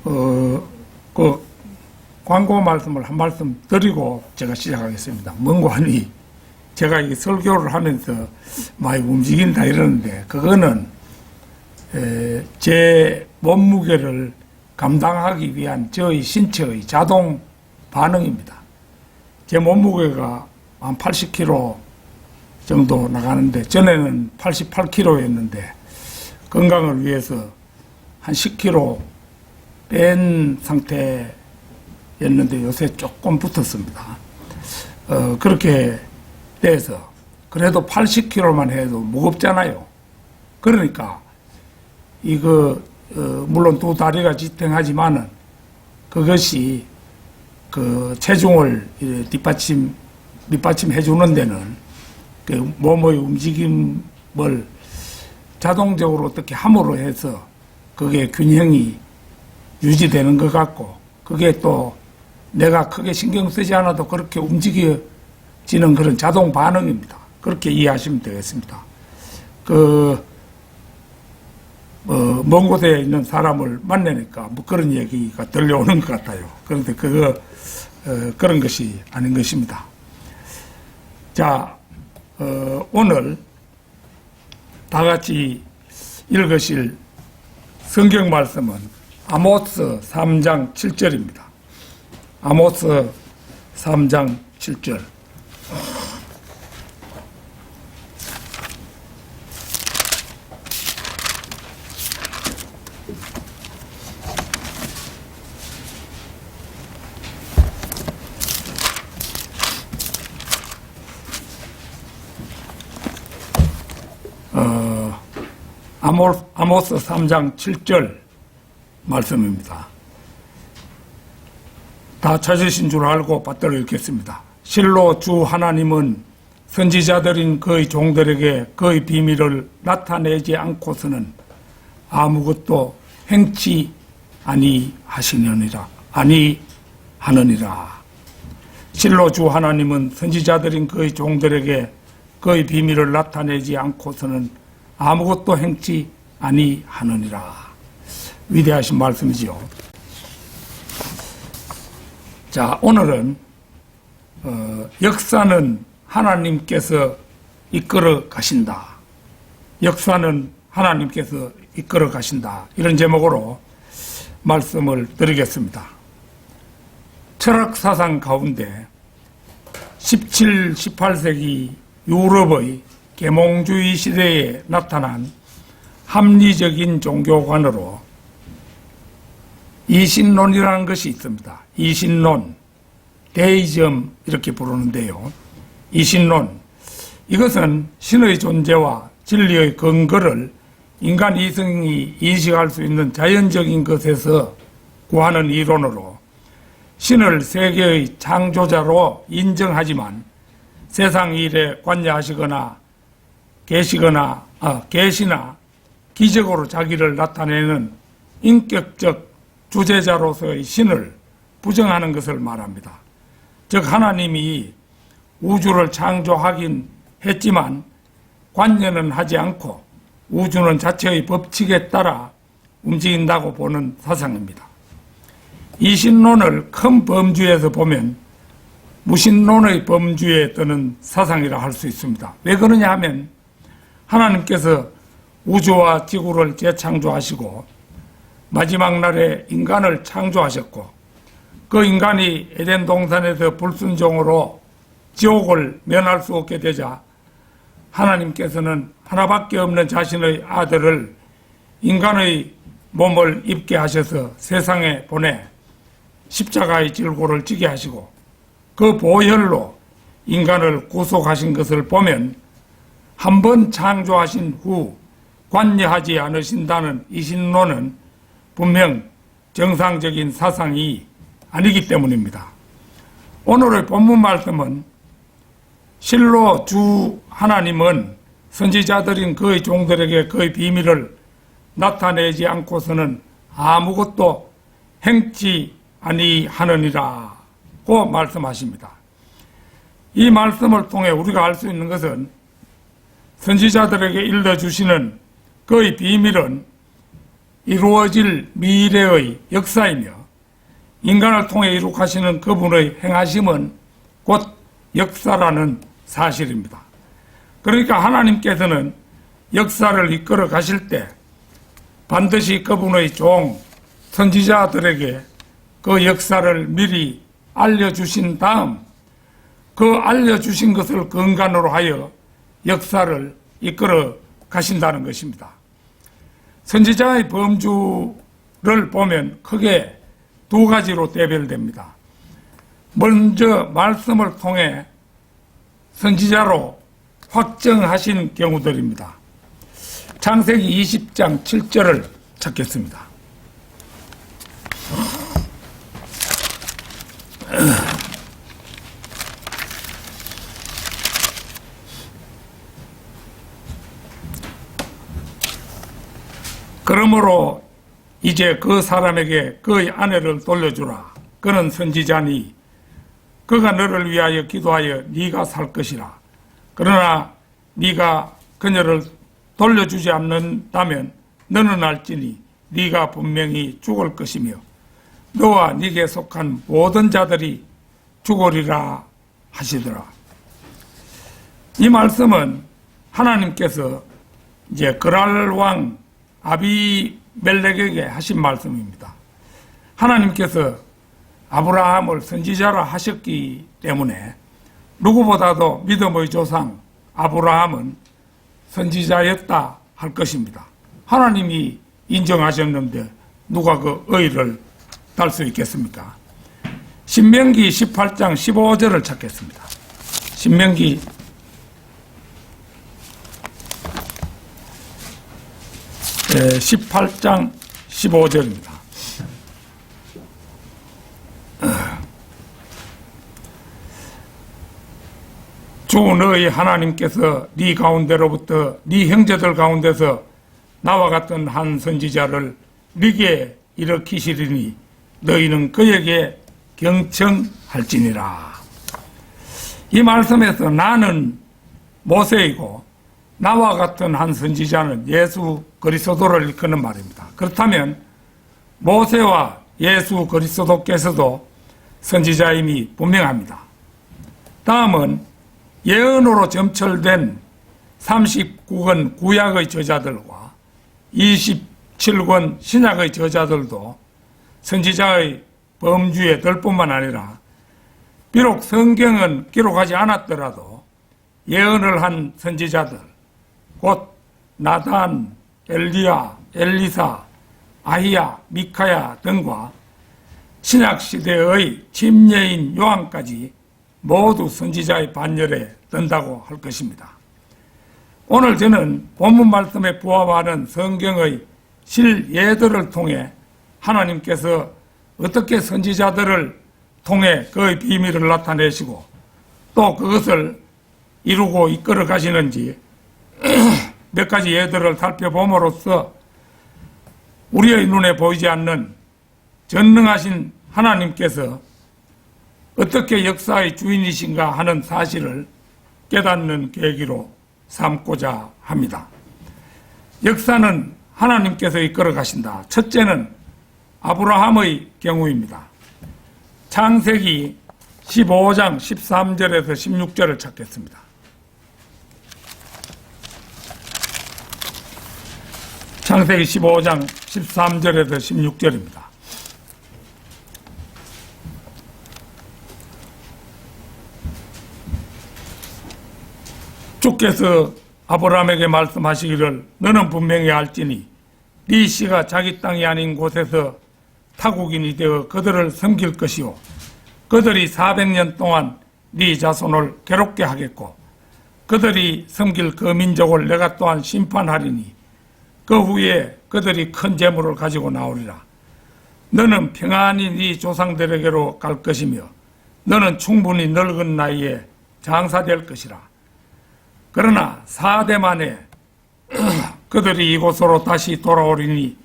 그 광고 말씀을 한 말씀 드리고 제가 시작하겠습니다. 뭔고하니 제가 이 설교를 하면서 많이 움직인다 이러는데 그거는 제 몸무게를 감당하기 위한 저의 신체의 자동 반응입니다. 제 몸무게가 한 80kg 정도 나가는데 전에는 88kg였는데 건강을 위해서 한 10kg 뺀 상태였는데 요새 조금 붙었습니다. 그렇게 돼서 그래도 80kg만 해도 무겁잖아요. 그러니까 이거 물론 두 다리가 지탱하지만은 그것이 그 체중을 뒷받침해 주는 데는 그 몸의 움직임을 자동적으로 어떻게 함으로 해서 그게 균형이 유지되는 것 같고 그게 또 내가 크게 신경 쓰지 않아도 그렇게 움직여지는 그런 자동 반응입니다. 그렇게 이해하시면 되겠습니다. 먼 곳에 있는 사람을 만나니까 뭐 그런 얘기가 들려오는 것 같아요. 그런데 그런 것이 아닌 것입니다. 자, 오늘 다 같이 읽으실 성경 말씀은 아모스 3장 7절입니다. 아모스 3장 7절. 아모스 3장 7절 말씀입니다. 다 찾으신 줄 알고 받들어 읽겠습니다. 실로 주 하나님은 선지자들인 그의 종들에게 그의 비밀을 나타내지 않고서는 아무것도 행치 아니하느니라. 실로 주 하나님은 선지자들인 그의 종들에게 그의 비밀을 나타내지 않고서는 아무것도 행치 아니하느니라. 위대하신 말씀이지요. 자, 오늘은 역사는 하나님께서 이끌어 가신다. 역사는 하나님께서 이끌어 가신다. 이런 제목으로 말씀을 드리겠습니다. 철학 사상 가운데 17, 18세기 유럽의 계몽주의 시대에 나타난 합리적인 종교관으로 이신론이라는 것이 있습니다. 이신론, 데이즘 이렇게 부르는데요. 이신론, 이것은 신의 존재와 진리의 근거를 인간 이성이 인식할 수 있는 자연적인 것에서 구하는 이론으로 신을 세계의 창조자로 인정하지만 세상 일에 관여하시거나 계시나 기적으로 자기를 나타내는 인격적 주제자로서의 신을 부정하는 것을 말합니다. 즉 하나님이 우주를 창조하긴 했지만 관여는 하지 않고 우주는 자체의 법칙에 따라 움직인다고 보는 사상입니다. 이 신론을 큰 범주에서 보면 무신론의 범주에 드는 사상이라 할 수 있습니다. 왜 그러냐 하면 하나님께서 우주와 지구를 재창조하시고 마지막 날에 인간을 창조하셨고 그 인간이 에덴 동산에서 불순종으로 지옥을 면할 수 없게 되자 하나님께서는 하나밖에 없는 자신의 아들을 인간의 몸을 입게 하셔서 세상에 보내 십자가의 질고를 지게 하시고 그 보혈로 인간을 구속하신 것을 보면 한 번 창조하신 후 관여하지 않으신다는 이 신론은 분명 정상적인 사상이 아니기 때문입니다. 오늘의 본문 말씀은 실로 주 하나님은 선지자들인 그의 종들에게 그의 비밀을 나타내지 않고서는 아무것도 행치 아니하느니라고 말씀하십니다. 이 말씀을 통해 우리가 알 수 있는 것은 선지자들에게 일러주시는 그의 비밀은 이루어질 미래의 역사이며 인간을 통해 이룩하시는 그분의 행하심은 곧 역사라는 사실입니다. 그러니까 하나님께서는 역사를 이끌어 가실 때 반드시 그분의 종, 선지자들에게 그 역사를 미리 알려주신 다음 그 알려주신 것을 근간으로 하여 역사를 이끌어 가신다는 것입니다. 선지자의 범주를 보면 크게 두 가지로 대별됩니다. 먼저 말씀을 통해 선지자로 확정하신 경우들입니다. 창세기 20장 7절을 찾겠습니다. 그러므로 이제 그 사람에게 그의 아내를 돌려주라. 그는 선지자니 그가 너를 위하여 기도하여 네가 살 것이라. 그러나 네가 그녀를 돌려주지 않는다면 너는 알지니 네가 분명히 죽을 것이며 너와 네게 속한 모든 자들이 죽으리라 하시더라. 이 말씀은 하나님께서 이제 그랄 왕 아비멜렉에게 하신 말씀입니다. 하나님께서 아브라함을 선지자라 하셨기 때문에 누구보다도 믿음의 조상 아브라함은 선지자였다 할 것입니다. 하나님이 인정하셨는데 누가 그 의를 달 수 있겠습니까? 신명기 18장 15절을 찾겠습니다. 신명기 18장 15절입니다. 주 너희 하나님께서 네 가운데로부터 네 형제들 가운데서 나와 같은 한 선지자를 네게 일으키시리니 너희는 그에게 경청할지니라. 이 말씀에서 나는 모세이고 나와 같은 한 선지자는 예수 그리스도를 일컫는 말입니다. 그렇다면 모세와 예수 그리스도께서도 선지자임이 분명합니다. 다음은 예언으로 점철된 39권 구약의 저자들과 27권 신약의 저자들도 선지자의 범주에 들 뿐만 아니라 비록 성경은 기록하지 않았더라도 예언을 한 선지자들 곧 나단, 엘리야, 엘리사, 아히야, 미카야 등과 신약시대의 침례인 요한까지 모두 선지자의 반열에 든다고 할 것입니다. 오늘 저는 본문 말씀에 부합하는 성경의 실예들을 통해 하나님께서 어떻게 선지자들을 통해 그의 비밀을 나타내시고 또 그것을 이루고 이끌어 가시는지 몇 가지 예들을 살펴봄으로써 우리의 눈에 보이지 않는 전능하신 하나님께서 어떻게 역사의 주인이신가 하는 사실을 깨닫는 계기로 삼고자 합니다. 역사는 하나님께서 이끌어 가신다. 첫째는 아브라함의 경우입니다. 창세기 15장 13절에서 16절을 찾겠습니다. 창세기 15장 13절에서 16절입니다. 주께서 아브라함에게 말씀하시기를 너는 분명히 알지니 네 씨가 자기 땅이 아닌 곳에서 타국인이 되어 그들을 섬길 것이요 그들이 400년 동안 네 자손을 괴롭게 하겠고 그들이 섬길 그 민족을 내가 또한 심판하리니 그 후에 그들이 큰 재물을 가지고 나오리라. 너는 평안히 네 조상들에게로 갈 것이며 너는 충분히 늙은 나이에 장사될 것이라. 그러나 4대 만에 그들이 이곳으로 다시 돌아오리니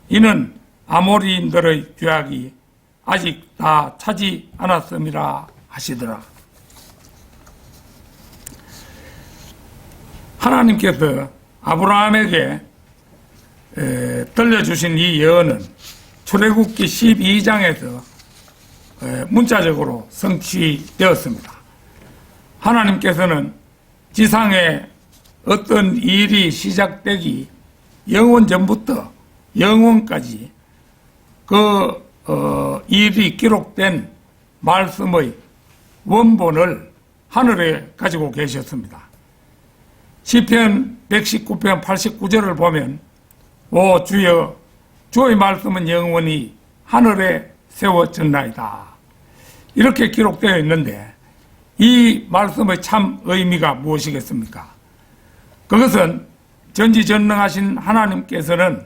이는 아모리인들의 죄악이 아직 다 차지 않았음이라 하시더라. 하나님께서 아브라함에게 들려주신 이 예언은 출애굽기 12장에서 문자적으로 성취되었습니다. 하나님께서는 지상에 어떤 일이 시작되기 영원 전부터 영원까지 그 일이 기록된 말씀의 원본을 하늘에 가지고 계셨습니다. 시편 119편 89절을 보면 오 주여 주의 말씀은 영원히 하늘에 세워졌나이다. 이렇게 기록되어 있는데 이 말씀의 참 의미가 무엇이겠습니까? 그것은 전지전능하신 하나님께서는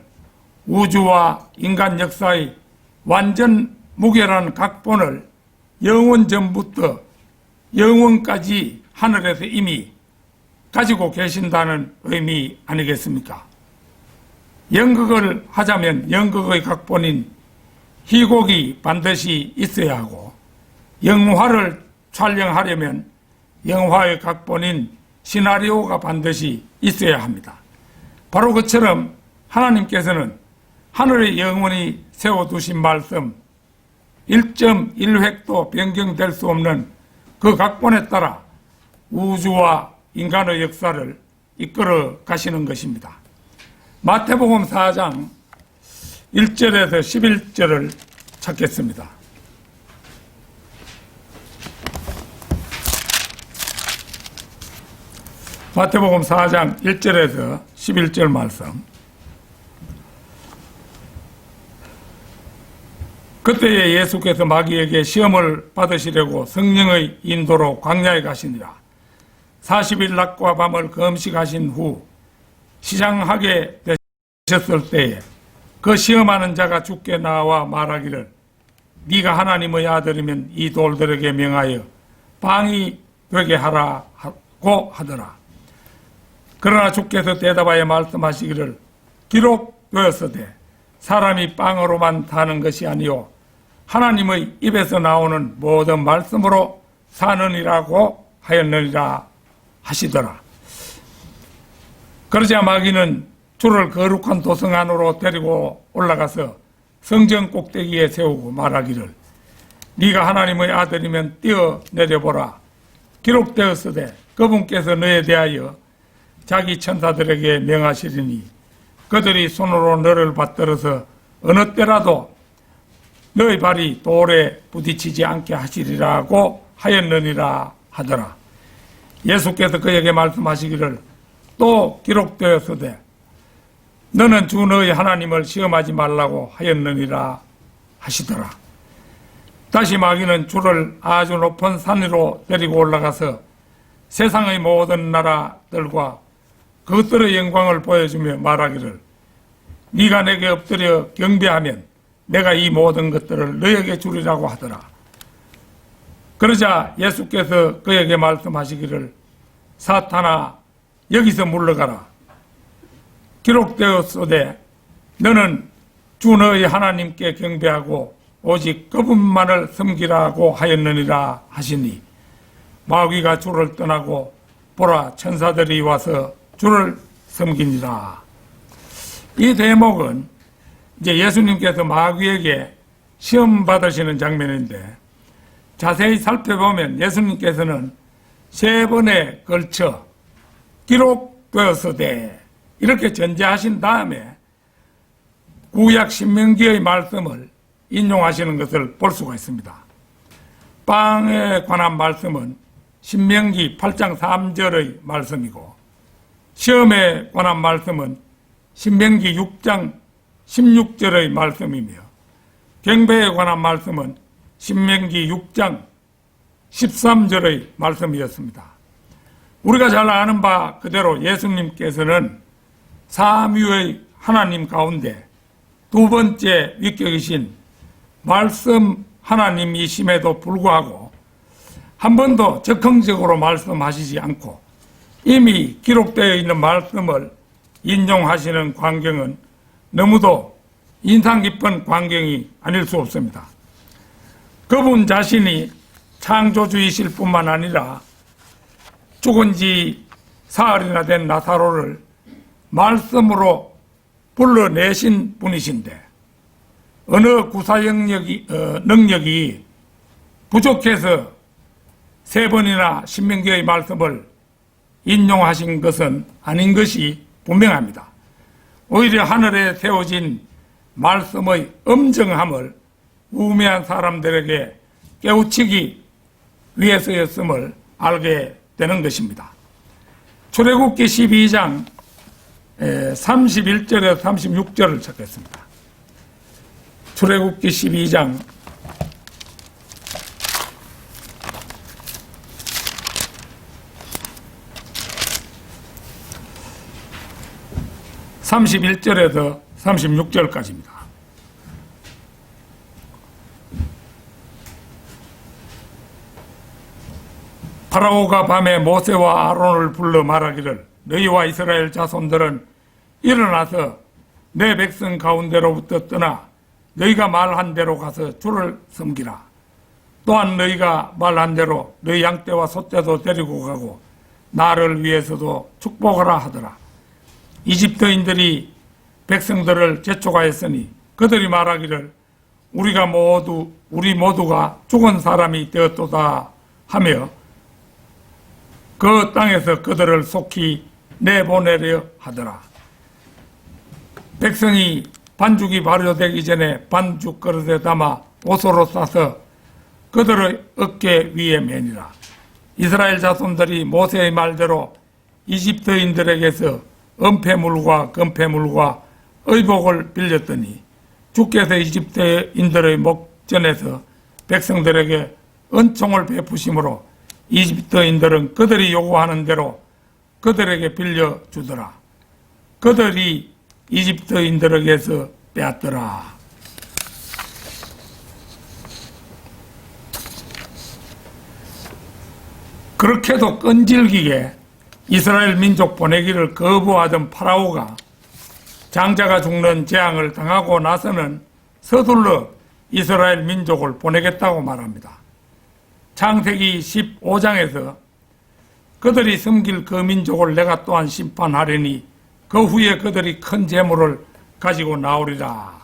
우주와 인간 역사의 완전 무결한 각본을 영원 전부터 영원까지 하늘에서 이미 가지고 계신다는 의미 아니겠습니까? 연극을 하자면 연극의 각본인 희곡이 반드시 있어야 하고, 영화를 촬영하려면 영화의 각본인 시나리오가 반드시 있어야 합니다. 바로 그처럼 하나님께서는 하늘에 영원히 세워두신 말씀 1.1획도 변경될 수 없는 그 각본에 따라 우주와 인간의 역사를 이끌어 가시는 것입니다. 마태복음 4장 1절에서 11절을 찾겠습니다. 마태복음 4장 1절에서 11절 말씀. 그때에 예수께서 마귀에게 시험을 받으시려고 성령의 인도로 광야에 가시니라. 40일 낮과 밤을 금식하신 후 시장하게 되셨을 때에 그 시험하는 자가 주께 나와 말하기를 네가 하나님의 아들이면 이 돌들에게 명하여 빵이 되게 하라고 하더라. 그러나 주께서 대답하여 말씀하시기를 기록되었으되 사람이 빵으로만 사는 것이 아니요 하나님의 입에서 나오는 모든 말씀으로 사느니라고 하였느니라 하시더라. 그러자 마귀는 주를 거룩한 도성 안으로 데리고 올라가서 성전 꼭대기에 세우고 말하기를 네가 하나님의 아들이면 뛰어내려보라. 기록되었으되 그분께서 너에 대하여 자기 천사들에게 명하시리니 그들이 손으로 너를 받들어서 어느 때라도 너의 발이 돌에 부딪히지 않게 하시리라고 하였느니라 하더라. 예수께서 그에게 말씀하시기를 또 기록되었으되 너는 주 너의 하나님을 시험하지 말라고 하였느니라 하시더라. 다시 마귀는 주를 아주 높은 산 위로 데리고 올라가서 세상의 모든 나라들과 그것들의 영광을 보여주며 말하기를 네가 내게 엎드려 경배하면 내가 이 모든 것들을 너에게 주리라고 하더라. 그러자 예수께서 그에게 말씀하시기를 사탄아 여기서 물러가라. 기록되었으되 너는 주 너의 하나님께 경배하고 오직 그분만을 섬기라고 하였느니라 하시니 마귀가 주를 떠나고 보라 천사들이 와서 주를 섬기니라. 이 대목은 이제 예수님께서 마귀에게 시험 받으시는 장면인데 자세히 살펴보면 예수님께서는 3번에 걸쳐 기록되었으되 이렇게 전제하신 다음에 구약 신명기의 말씀을 인용하시는 것을 볼 수가 있습니다. 빵에 관한 말씀은 신명기 8장 3절의 말씀이고 시험에 관한 말씀은 신명기 6장 16절의 말씀이며 경배에 관한 말씀은 신명기 6장 13절의 말씀이었습니다. 우리가 잘 아는 바 그대로 예수님께서는 삼위의 하나님 가운데 두 번째 위격이신 말씀 하나님이심에도 불구하고 한 번도 적극적으로 말씀하시지 않고 이미 기록되어 있는 말씀을 인용하시는 광경은 너무도 인상 깊은 광경이 아닐 수 없습니다. 그분 자신이 창조주이실 뿐만 아니라 죽은 지 사흘이나 된 나사로를 말씀으로 불러내신 분이신데 어느 구사 능력이 부족해서 3번이나 신명기의 말씀을 인용하신 것은 아닌 것이 분명합니다. 오히려 하늘에 세워진 말씀의 엄정함을 우매한 사람들에게 깨우치기 위해서였음을 알게 되는 것입니다. 출애굽기 12장 31절에서 36절을 찾겠습니다. 출애굽기 12장 31절에서 36절까지입니다. 파라오가 밤에 모세와 아론을 불러 말하기를 너희와 이스라엘 자손들은 일어나서 내 백성 가운데로부터 떠나 너희가 말한 대로 가서 주를 섬기라. 또한 너희가 말한 대로 너희 양떼와 소떼도 데리고 가고 나를 위해서도 축복하라 하더라. 이집트인들이 백성들을 재촉하였으니 그들이 말하기를 우리 모두가 죽은 사람이 되었도다 하며 그 땅에서 그들을 속히 내보내려 하더라. 백성이 반죽이 발효되기 전에 반죽 그릇에 담아 옷으로 싸서 그들의 어깨 위에 매니라. 이스라엘 자손들이 모세의 말대로 이집트인들에게서 은폐물과 금폐물과 의복을 빌렸더니 주께서 이집트인들의 목전에서 백성들에게 은총을 베푸심으로 이집트인들은 그들이 요구하는 대로 그들에게 빌려주더라. 그들이 이집트인들에게서 빼앗더라. 그렇게도 끈질기게 이스라엘 민족 보내기를 거부하던 파라오가 장자가 죽는 재앙을 당하고 나서는 서둘러 이스라엘 민족을 보내겠다고 말합니다. 창세기 15장에서 그들이 섬길 그 민족을 내가 또한 심판하리니 그 후에 그들이 큰 재물을 가지고 나오리라.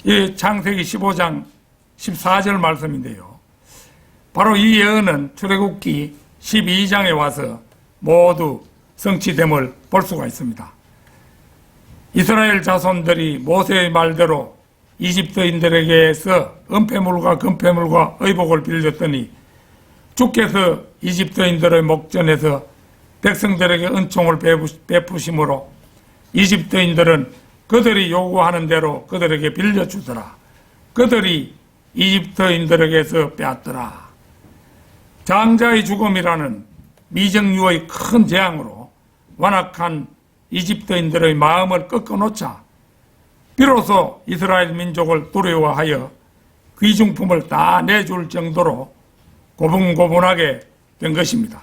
이 창세기 15장 14절 말씀인데요. 바로 이 예언은 출애굽기 12장에 와서 모두 성취됨을 볼 수가 있습니다. 이스라엘 자손들이 모세의 말대로 이집트인들에게서 은폐물과 금폐물과 의복을 빌렸더니 주께서 이집트인들의 목전에서 백성들에게 은총을 베푸심으로 이집트인들은 그들이 요구하는 대로 그들에게 빌려주더라. 그들이 이집트인들에게서 빼앗더라. 장자의 죽음이라는 미정유의 큰 재앙으로 완악한 이집트인들의 마음을 꺾어놓자 비로소 이스라엘 민족을 두려워하여 귀중품을 다 내줄 정도로 고분고분하게 된 것입니다.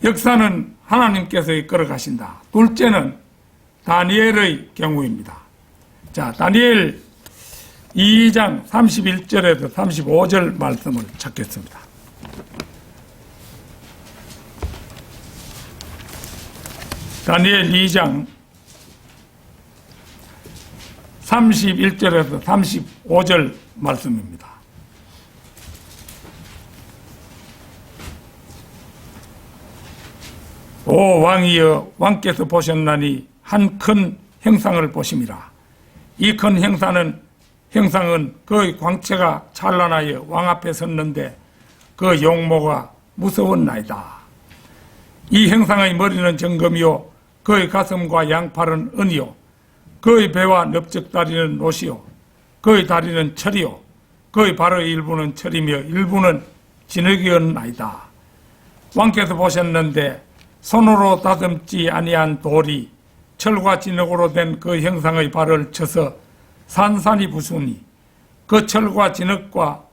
역사는 하나님께서 이끌어 가신다. 둘째는 다니엘의 경우입니다. 자, 다니엘 2장 31절에서 35절 말씀을 찾겠습니다. 다니엘 2장 31절에서 35절 말씀입니다. 오 왕이여, 왕께서 보셨나니 한 큰 형상을 보심이라. 이 큰 형상은 그의 광채가 찬란하여 왕 앞에 섰는데 그 용모가 무서웠나이다. 이 형상의 머리는 정금이요, 그의 가슴과 양팔은 은이요, 그의 배와 넓적다리는 놋이요, 그의 다리는 철이요, 그의 발의 일부는 철이며 일부는 진흙이었나이다. 왕께서 보셨는데 손으로 다듬지 아니한 돌이 철과 진흙으로 된 그 형상의 발을 쳐서 산산이 부수니 그 철과 진흙과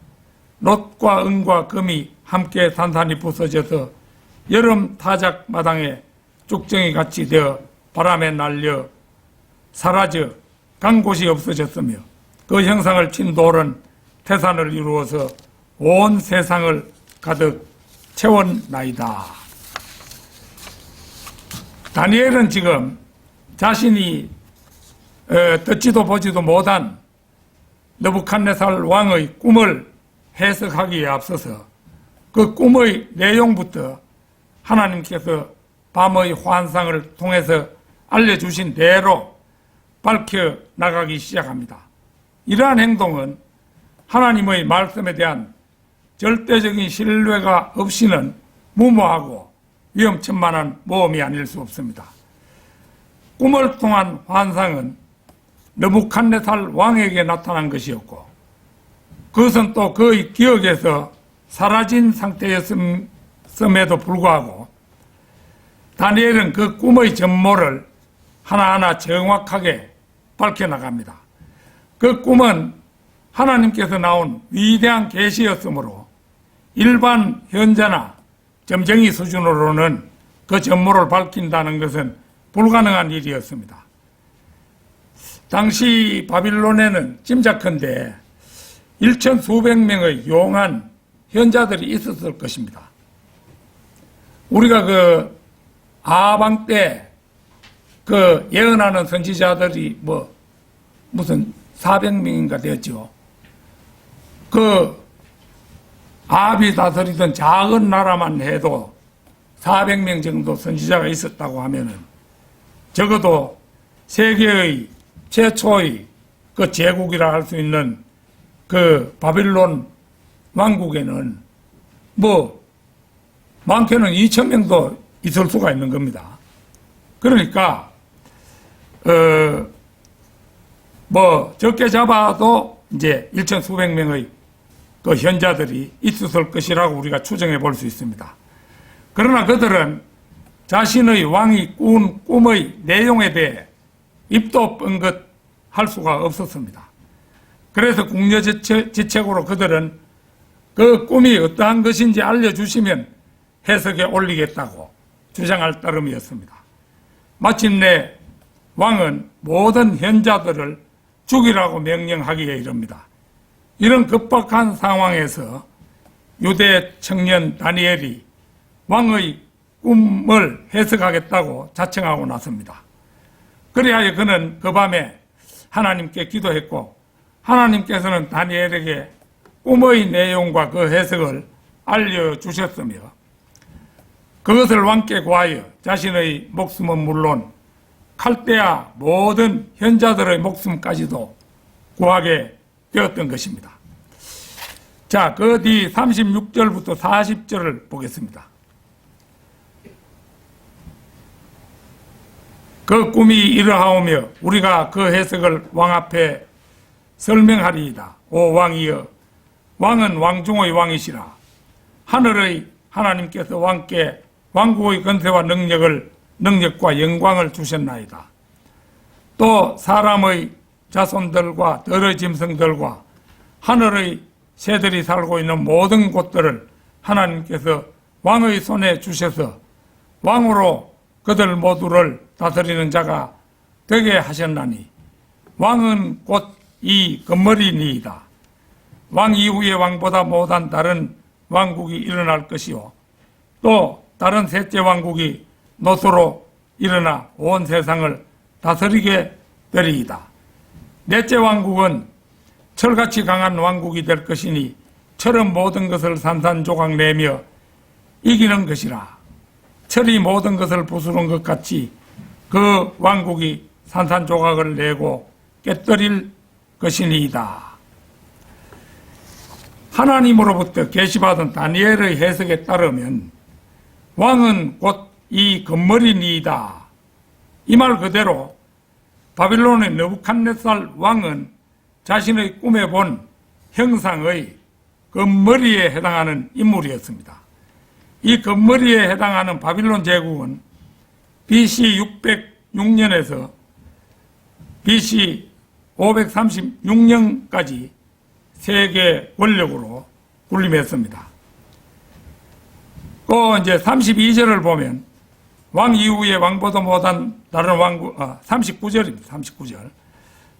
놋과 은과 금이 함께 산산이 부서져서 여름 타작 마당에 쭉정이 같이 되어 바람에 날려 사라져 간 곳이 없어졌으며 그 형상을 친 돌은 태산을 이루어서 온 세상을 가득 채웠나이다. 다니엘은 지금 자신이 듣지도 보지도 못한 느부갓네살 왕의 꿈을 해석하기에 앞서서 그 꿈의 내용부터 하나님께서 밤의 환상을 통해서 알려주신 대로 밝혀 나가기 시작합니다. 이러한 행동은 하나님의 말씀에 대한 절대적인 신뢰가 없이는 무모하고 위험천만한 모험이 아닐 수 없습니다. 꿈을 통한 환상은 느부갓네살 왕에게 나타난 것이었고 그것은 또 그의 기억에서 사라진 상태였음에도 불구하고 다니엘은 그 꿈의 전모를 하나하나 정확하게 밝혀나갑니다. 그 꿈은 하나님께서 나온 위대한 계시였으므로 일반 현자나 점쟁이 수준으로는 그 전모를 밝힌다는 것은 불가능한 일이었습니다. 당시 바빌론에는 짐작컨대 1천 수백 명의 용한 현자들이 있었을 것입니다. 우리가 그 아방 때 그 예언하는 선지자들이 무슨 400명인가 되었죠. 그 아합이 다스리던 작은 나라만 해도 400명 정도 선지자가 있었다고 하면은 적어도 세계의 최초의 그 제국이라 할 수 있는 그 바빌론 왕국에는 많게는 2,000명도 있을 수가 있는 겁니다. 그러니까 적게 잡아도 이제 1천 수백 명의 그 현자들이 있었을 것이라고 우리가 추정해 볼 수 있습니다. 그러나 그들은 자신의 왕이 꾼 꿈의 내용에 대해 입도 뻥긋 할 수가 없었습니다. 그래서 궁여지책으로 그들은 그 꿈이 어떠한 것인지 알려주시면 해석에 올리겠다고 주장할 따름이었습니다. 마침내 왕은 모든 현자들을 죽이라고 명령하기에 이릅니다. 이런 급박한 상황에서 유대 청년 다니엘이 왕의 꿈을 해석하겠다고 자청하고 나섭니다. 그리하여 그는 그 밤에 하나님께 기도했고 하나님께서는 다니엘에게 꿈의 내용과 그 해석을 알려주셨으며 그것을 왕께 구하여 자신의 목숨은 물론 칼데아 모든 현자들의 목숨까지도 구하게 되었던 것입니다. 자, 그 뒤 36절부터 40절을 보겠습니다. 그 꿈이 이러하오며 우리가 그 해석을 왕 앞에 설명하리이다. 오 왕이여, 왕은 왕중의 왕이시라. 하늘의 하나님께서 왕께 왕국의 권세와 능력과 영광을 주셨나이다. 또 사람의 자손들과 들의 짐승들과 하늘의 새들이 살고 있는 모든 곳들을 하나님께서 왕의 손에 주셔서 왕으로 그들 모두를 다스리는 자가 되게 하셨나니 왕은 곧 이 건물이니이다. 왕 이후에 왕보다 못한 다른 왕국이 일어날 것이요 또 다른 셋째 왕국이 노소로 일어나 온 세상을 다스리게 되리이다. 넷째 왕국은 철같이 강한 왕국이 될 것이니 철은 모든 것을 산산조각 내며 이기는 것이라. 철이 모든 것을 부수는 것 같이 그 왕국이 산산조각을 내고 깨뜨릴 것이니이다. 하나님으로부터 계시받은 다니엘의 해석에 따르면 왕은 곧 이 건물이니이다. 이 말 그대로 바빌론의 느부갓네살 왕은 자신의 꿈에 본 형상의 건물이에 해당하는 인물이었습니다. 이 건물이에 해당하는 바빌론 제국은 BC 606년에서 BC 536년까지 세계 권력으로 군림했습니다. 또 이제 32절을 보면 왕 이후에 왕보다 못한 다른 왕국, 39절입니다. 39절.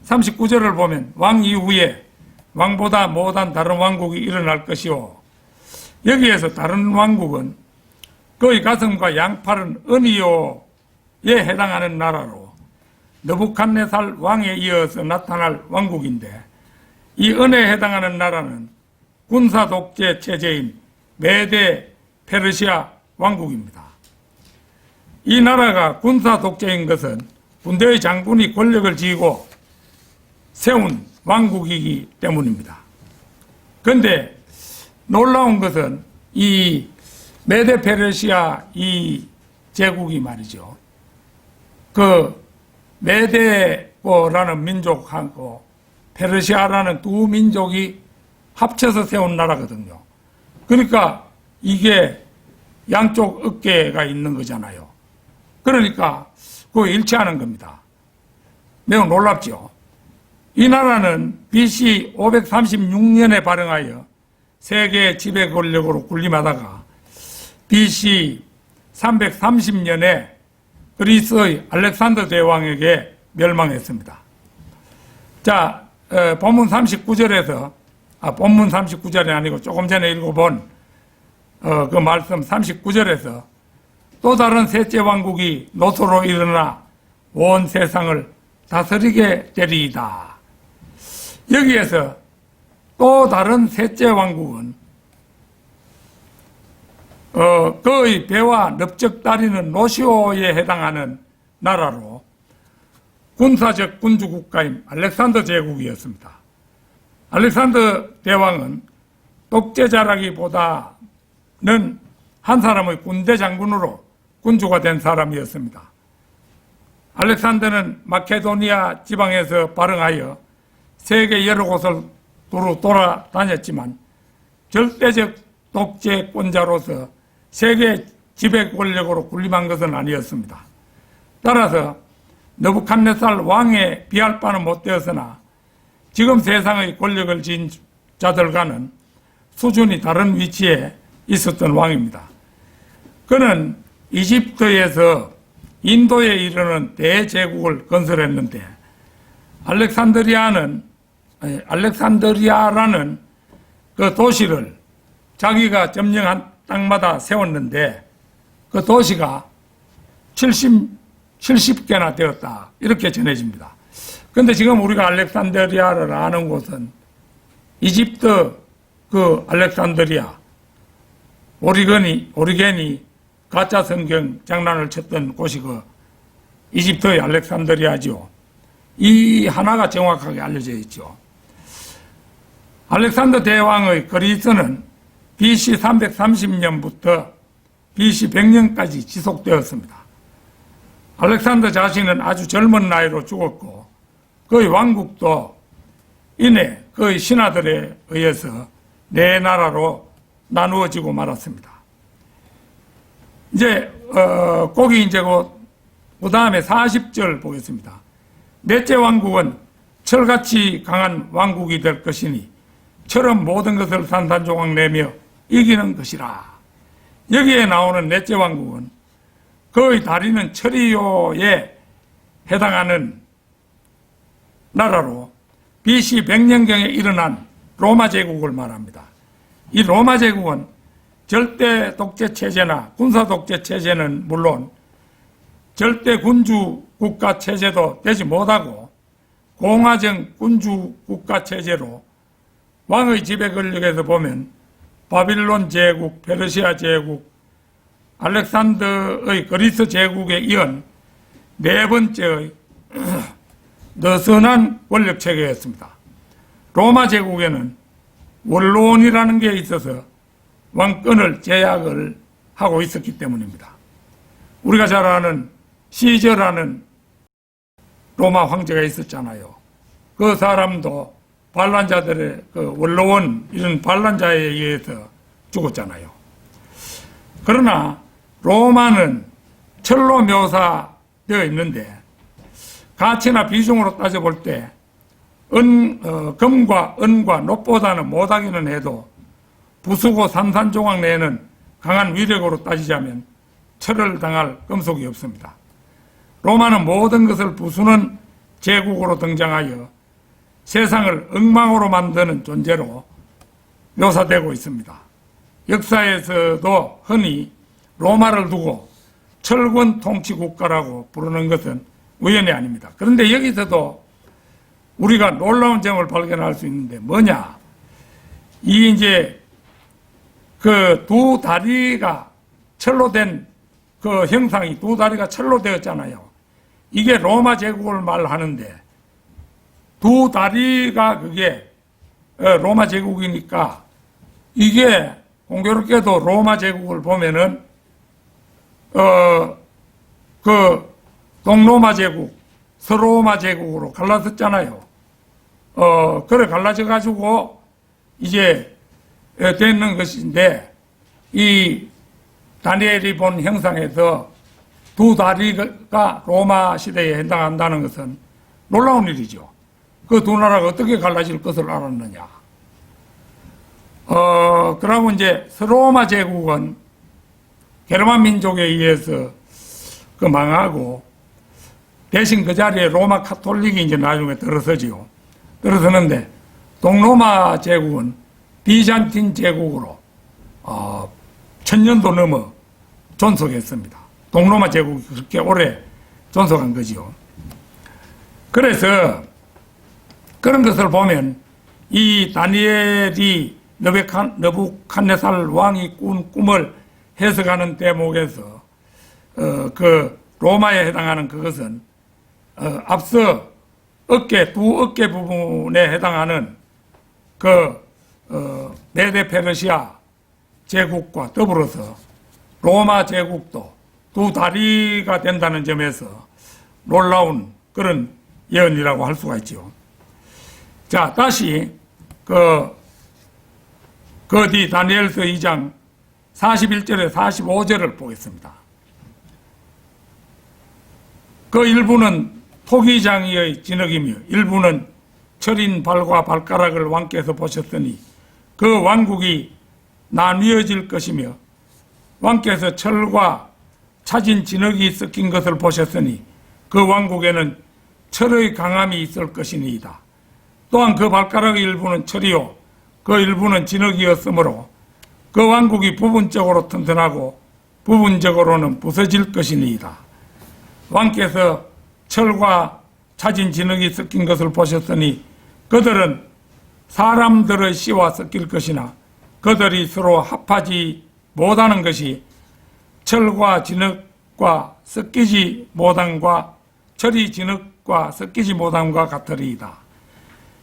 39절을 보면 왕 이후에 왕보다 못한 다른 왕국이 일어날 것이요. 여기에서 다른 왕국은 그의 가슴과 양팔은 은이요에 해당하는 나라로 느부갓네살 왕에 이어서 나타날 왕국인데, 이 은혜에 해당하는 나라는 군사 독재 체제인 메데 페르시아 왕국입니다. 이 나라가 군사 독재인 것은 군대의 장군이 권력을 쥐고 세운 왕국이기 때문입니다. 그런데 놀라운 것은 이 메데 페르시아 이 제국이 말이죠. 그 메데라는 민족하고 페르시아라는 두 민족이 합쳐서 세운 나라거든요. 그러니까 이게 양쪽 어깨가 있는 거잖아요. 그러니까 그거 일치하는 겁니다. 매우 놀랍죠. 이 나라는 BC 536년에 발흥하여 세계 지배 권력으로 군림하다가 BC 330년에 그리스의 알렉산더 대왕에게 멸망했습니다. 자, 본문 39절에서, 본문 39절이 아니고 조금 전에 읽어본 그 말씀 39절에서 또 다른 셋째 왕국이 노소로 일어나 온 세상을 다스리게 되리이다. 여기에서 또 다른 셋째 왕국은 그의 배와 넓적다리는 노시오에 해당하는 나라로 군사적 군주국가인 알렉산더 제국이었습니다. 알렉산더 대왕은 독재자라기보다는 한 사람의 군대 장군으로 군주가 된 사람이었습니다. 알렉산더는 마케도니아 지방에서 발흥하여 세계 여러 곳을 두루 돌아다녔지만 절대적 독재권자로서 세계 지배 권력으로 군림한 것은 아니었습니다. 따라서 느부갓네살 왕에 비할 바는 못 되었으나 지금 세상의 권력을 지닌 자들과는 수준이 다른 위치에 있었던 왕입니다. 그는 이집트에서 인도에 이르는 대제국을 건설했는데 알렉산드리아라는 그 도시를 자기가 점령한 땅마다 세웠는데 그 도시가 70개나 되었다. 이렇게 전해집니다. 그런데 지금 우리가 알렉산드리아를 아는 곳은 이집트 그 알렉산드리아, 오리겐이 가짜 성경 장난을 쳤던 곳이 그 이집트의 알렉산드리아죠. 이 하나가 정확하게 알려져 있죠. 알렉산더 대왕의 그리스는 BC 330년부터 BC 100년까지 지속되었습니다. 알렉산더 자신은 아주 젊은 나이로 죽었고 그의 왕국도 이내 그의 신하들에 의해서 네 나라로 나누어지고 말았습니다. 이제 거기 이제 그 다음에 40절 보겠습니다. 넷째 왕국은 철같이 강한 왕국이 될 것이니 철은 모든 것을 산산조각 내며 이기는 것이라. 여기에 나오는 넷째 왕국은 그의 다리는 철이요에 해당하는 나라로 BC 100년경에 일어난 로마 제국을 말합니다. 이 로마 제국은 절대 독재 체제나 군사 독재 체제는 물론 절대 군주 국가 체제도 되지 못하고 공화정 군주 국가 체제로 왕의 지배 권력에서 보면 바빌론 제국, 페르시아 제국, 알렉산더의 그리스 제국에 이은 네 번째의 느슨한 권력 체계였습니다. 로마 제국에는 원로원이라는 게 있어서 왕권을 제약을 하고 있었기 때문입니다. 우리가 잘 아는 시저라는 로마 황제가 있었잖아요. 그 사람도 반란자들의 그 원로원 이런 반란자에 의해서 죽었잖아요. 그러나 로마는 철로 묘사되어 있는데 가치나 비중으로 따져볼 때 금과 은과 놋보다는 못하기는 해도 부수고 산산조각 내는 강한 위력으로 따지자면 철을 당할 금속이 없습니다. 로마는 모든 것을 부수는 제국으로 등장하여 세상을 엉망으로 만드는 존재로 묘사되고 있습니다. 역사에서도 흔히 로마를 두고 철권 통치 국가라고 부르는 것은 우연이 아닙니다. 그런데 여기서도 우리가 놀라운 점을 발견할 수 있는데 뭐냐? 이 이제 그 두 다리가 철로 된 그 형상이 두 다리가 철로 되었잖아요. 이게 로마 제국을 말하는데 두 다리가 그게 로마 제국이니까 이게 공교롭게도 로마 제국을 보면은 그 동로마 제국, 서로마 제국으로 갈라졌잖아요. 그래 갈라져 가지고 이제 되는 것인데 이 다니엘이 본 형상에서 두 다리가 로마 시대에 해당한다는 것은 놀라운 일이죠. 그 두 나라가 어떻게 갈라질 것을 알았느냐. 그러고 이제 서로마 제국은 게르만 민족에 의해서 그 망하고 대신 그 자리에 로마 카톨릭이 이제 나중에 들어서지요. 들어서는데 동로마 제국은 비잔틴 제국으로 1000년도 넘어 존속했습니다. 동로마 제국이 그렇게 오래 존속한 거지요. 그래서 그런 것을 보면 이 다니엘이 느부갓네살 왕이 꾼 꿈을 해석하는 대목에서 그 로마에 해당하는 그것은 앞서 두 어깨 부분에 해당하는 그 메데 페르시아 제국과 더불어서 로마 제국도 두 다리가 된다는 점에서 놀라운 그런 예언이라고 할 수가 있죠. 자, 다시 뒤 다니엘서 2장 41절에 45절을 보겠습니다. 그 일부는 토기장이의 진흙이며 일부는 철인 발과 발가락을 왕께서 보셨더니 그 왕국이 나뉘어질 것이며 왕께서 철과 차진 진흙이 섞인 것을 보셨으니 그 왕국에는 철의 강함이 있을 것이니이다. 또한 그 발가락의 일부는 철이요 그 일부는 진흙이었으므로 그 왕국이 부분적으로 튼튼하고 부분적으로는 부서질 것이니이다. 왕께서 철과 차진 진흙이 섞인 것을 보셨으니 그들은 사람들의 씨와 섞일 것이나 그들이 서로 합하지 못하는 것이 철과 진흙과 섞이지 못함과 철이 진흙과 섞이지 못함과 같으리이다.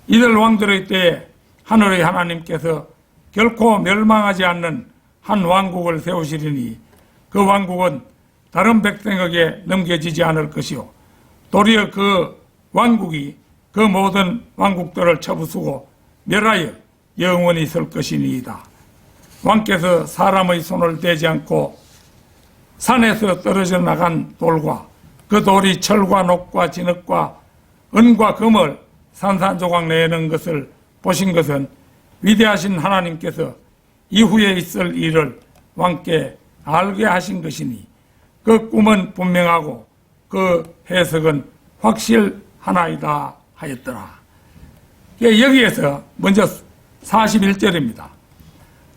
이들 왕들의 때에 하늘의 하나님께서 결코 멸망하지 않는 한 왕국을 세우시리니 그 왕국은 다른 백성에게 넘겨지지 않을 것이요 도리어 그 왕국이 그 모든 왕국들을 쳐부수고 멸하여 영원히 설 것이니이다. 왕께서 사람의 손을 대지 않고 산에서 떨어져 나간 돌과 그 돌이 철과 녹과 진흙과 은과 금을 산산조각 내는 것을 보신 것은 위대하신 하나님께서 이후에 있을 일을 왕께 알게 하신 것이니 그 꿈은 분명하고 그 해석은 확실하나이다 하였더라. 여기에서 먼저 41절입니다.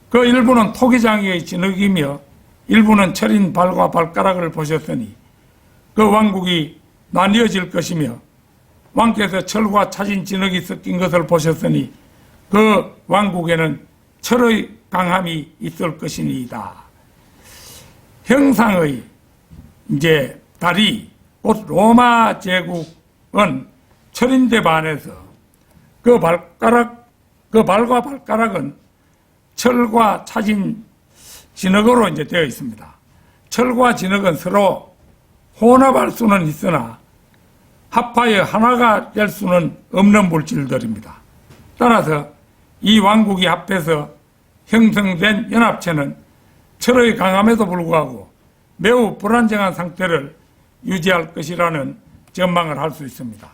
그 일부는 토기장이의 진흙이며 일부는 철인 발과 발가락을 보셨으니 그 왕국이 나뉘어질 것이며 왕께서 철과 차진 진흙이 섞인 것을 보셨으니 그 왕국에는 철의 강함이 있을 것이니이다. 형상의 이제 다리, 곧 로마 제국은 철인데 반해서 그 발과 발가락은 철과 차진 진흙으로 이제 되어 있습니다. 철과 진흙은 서로 혼합할 수는 있으나 합하여 하나가 될 수는 없는 물질들입니다. 따라서 이 왕국이 합해서 형성된 연합체는 철의 강함에도 불구하고 매우 불안정한 상태를 유지할 것이라는 전망을 할 수 있습니다.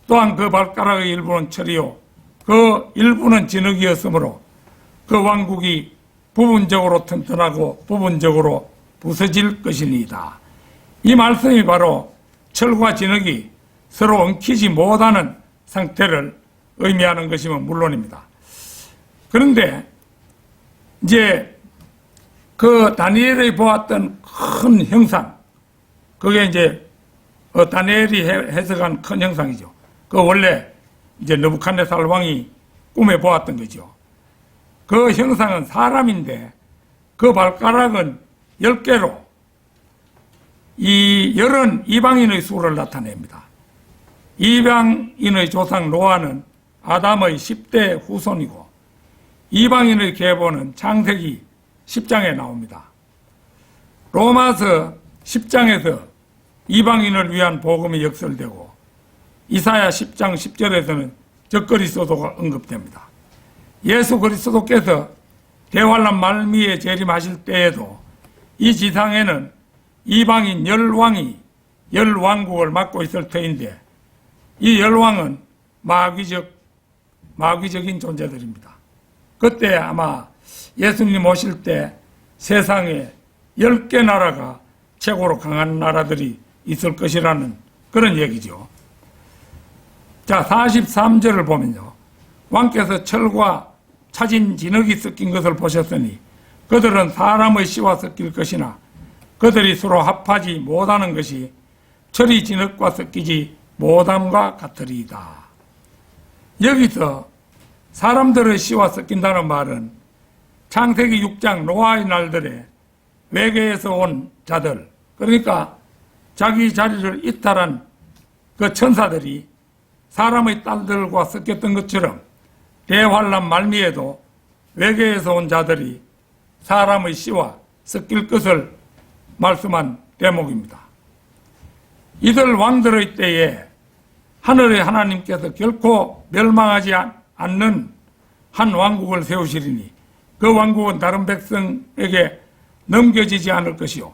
또한 그 발가락의 일부는 철이요 그 일부는 진흙이었으므로 그 왕국이 부분적으로 튼튼하고 부분적으로 부서질 것이니이다. 이 말씀이 바로 철과 진흙이 서로 엉키지 못하는 상태를 의미하는 것이면 물론입니다. 그런데 이제 그 다니엘이 보았던 큰 형상, 그게 이제 다니엘이 해석한 큰 형상이죠. 그 원래 이제 느부갓네살 왕이 꿈에 보았던 거죠. 그 형상은 사람인데 그 발가락은 10개로 이 열은 이방인의 수를 나타냅니다. 이방인의 조상 노아는 아담의 10대 후손이고 이방인의 계보는 창세기 10장에 나옵니다. 로마서 10장에서 이방인을 위한 복음이 역설되고 이사야 10장 10절에서는 적그리스도가 언급됩니다. 예수 그리스도께서 대환란 말미에 재림하실 때에도 이 지상에는 이방인 10왕이 10왕국을 맡고 있을 터인데 이 10왕은 마귀적인 존재들입니다. 그때 아마 예수님 오실 때 세상에 10개 나라가 최고로 강한 나라들이 있을 것이라는 그런 얘기죠. 자, 43절을 보면요. 왕께서 철과 차진 진흙이 섞인 것을 보셨으니 그들은 사람의 씨와 섞일 것이나 그들이 서로 합하지 못하는 것이 철이 진흙과 섞이지 못함과 같으리이다. 여기서 사람들의 씨와 섞인다는 말은 창세기 6장 노아의 날들에 외계에서 온 자들, 그러니까 자기 자리를 이탈한 그 천사들이 사람의 딸들과 섞였던 것처럼 대환란 말미에도 외계에서 온 자들이 사람의 씨와 섞일 것을 말씀한 대목입니다. 이들 왕들의 때에 하늘의 하나님께서 결코 멸망하지 않는 한 왕국을 세우시리니 그 왕국은 다른 백성에게 넘겨지지 않을 것이요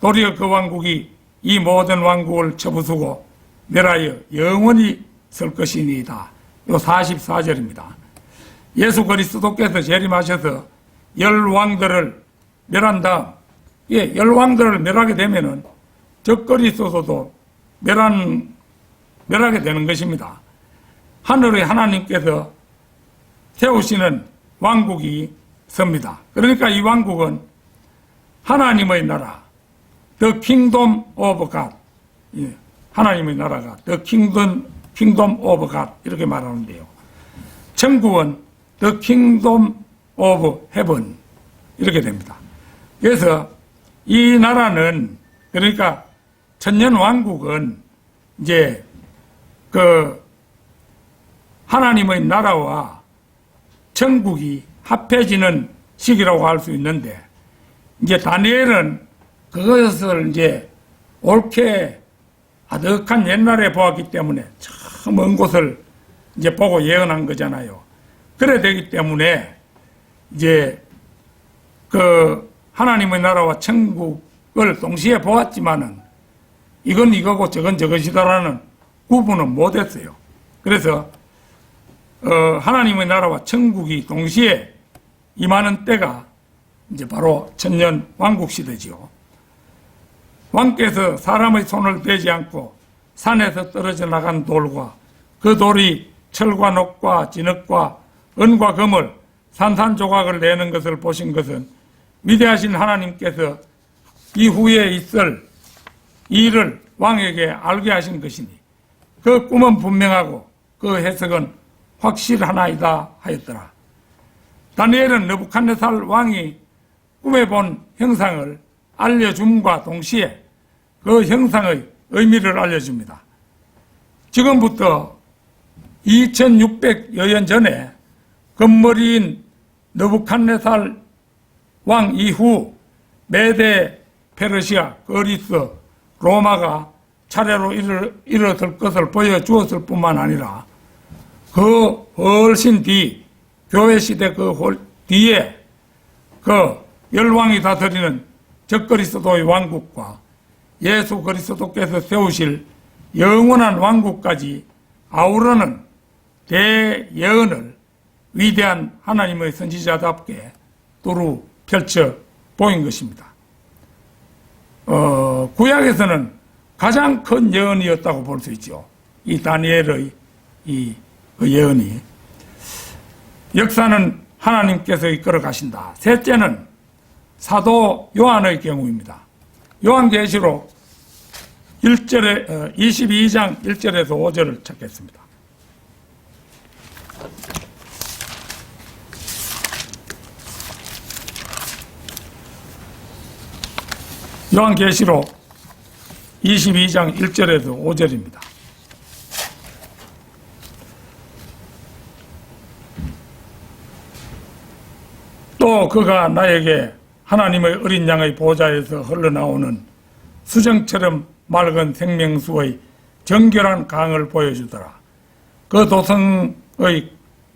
도리어 그 왕국이 이 모든 왕국을 쳐부수고 멸하여 영원히 설 것이니이다. 요 44절입니다. 예수 그리스도께서 재림하셔서 10왕들을 멸한 다음 10왕들을 멸하게 되면은 적그리스도도 멸하게 되는 것입니다. 하늘의 하나님께서 세우시는 왕국이 섭니다. 그러니까 이 왕국은 하나님의 나라, The Kingdom of God, 하나님의 나라가 The Kingdom of God 이렇게 말하는데요. 천국은 The Kingdom of Heaven 이렇게 됩니다. 그래서 이 나라는 그러니까 천년 왕국은 이제 그 하나님의 나라와 천국이 합해지는 시기라고 할 수 있는데 이제 다니엘은 그것을 이제 옳게 아득한 옛날에 보았기 때문에 저 먼 곳을 이제 보고 예언한 거잖아요. 그래 되기 때문에 이제 그 하나님의 나라와 천국을 동시에 보았지만은 이건 이거고 저건 저것이다라는 구분은 못했어요. 그래서 하나님의 나라와 천국이 동시에 임하는 때가 이제 바로 천년 왕국 시대지요. 왕께서 사람의 손을 대지 않고 산에서 떨어져 나간 돌과 그 돌이 철과 녹과 진흙과 은과 금을 산산조각을 내는 것을 보신 것은 위대하신 하나님께서 이후에 있을 일을 왕에게 알게 하신 것이니 그 꿈은 분명하고 그 해석은 확실하나이다 하였더라. 다니엘은 느부갓네살 왕이 꿈에 본 형상을 알려줌과 동시에 그 형상의 의미를 알려줍니다. 지금부터 2600여 년 전에 금머리인 느부갓네살 왕 이후 메데, 페르시아, 그리스, 로마가 차례로 일어설 것을 보여주었을 뿐만 아니라 그 훨씬 뒤 교회 시대 그 뒤에 그 열왕이 다스리는 적그리스도의 왕국과 예수 그리스도께서 세우실 영원한 왕국까지 아우르는 대예언을 위대한 하나님의 선지자답게 두루 펼쳐 보인 것입니다. 구약에서는 가장 큰 예언이었다고 볼 수 있죠. 이 다니엘의 이 예언이. 역사는 하나님께서 이끌어 가신다. 셋째는 사도 요한의 경우입니다. 요한계시록 22장 1절에서 5절을 찾겠습니다. 요한계시록 22장 1절에서 5절입니다. 또 그가 나에게 하나님의 어린 양의 보좌에서 흘러나오는 수정처럼 맑은 생명수의 정결한 강을 보여주더라. 그 도성의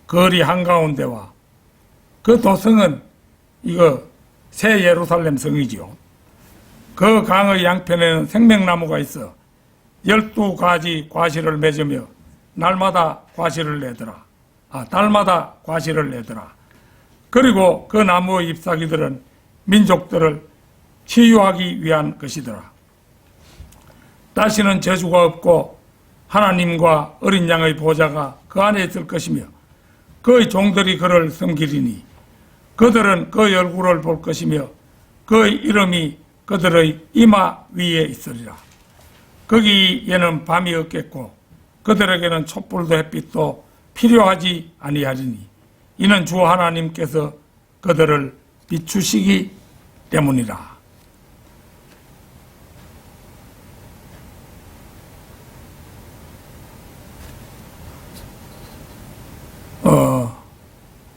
거리 한가운데와 그 도성은 이거 새 예루살렘 성이지요. 그 강의 양편에는 생명나무가 있어 12가지 과실을 맺으며 날마다 과실을 내더라. 달마다 과실을 내더라. 그리고 그 나무의 잎사귀들은 민족들을 치유하기 위한 것이더라. 다시는 저주가 없고 하나님과 어린 양의 보좌가 그 안에 있을 것이며 그의 종들이 그를 섬기리니 그들은 그의 얼굴을 볼 것이며 그의 이름이 그들의 이마 위에 있으리라. 거기에는 밤이 없겠고 그들에게는 촛불도 햇빛도 필요하지 아니하리니 이는 주 하나님께서 그들을 비추시기 때문이라.